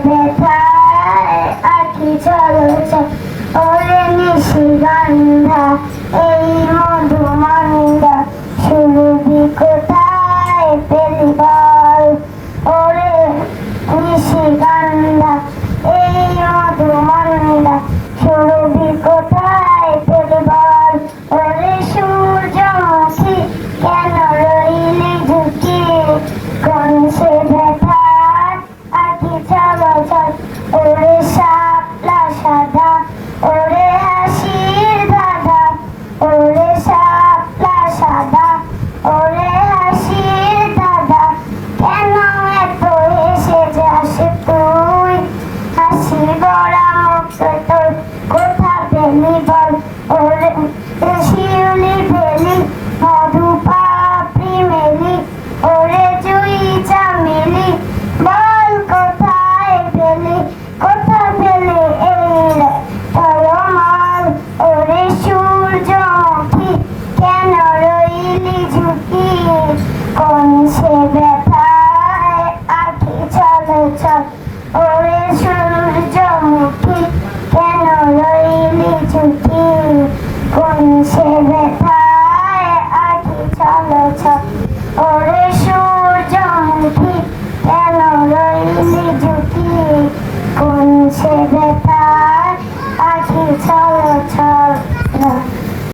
ব্যথায় আঁকি চলছে ওরে নিশিগন্ধা এই মধুমন্দা সুরভি কোথায় পেলি বল ওরে নিশিগন্ধা এই মধুমন্দা সুরভি কোথায় পেলি বল ওরে সূর্যমুখী কেন রইলি ঝুঁকিয়ে কোন সে ব্যথা আঁকি চলছে ওরে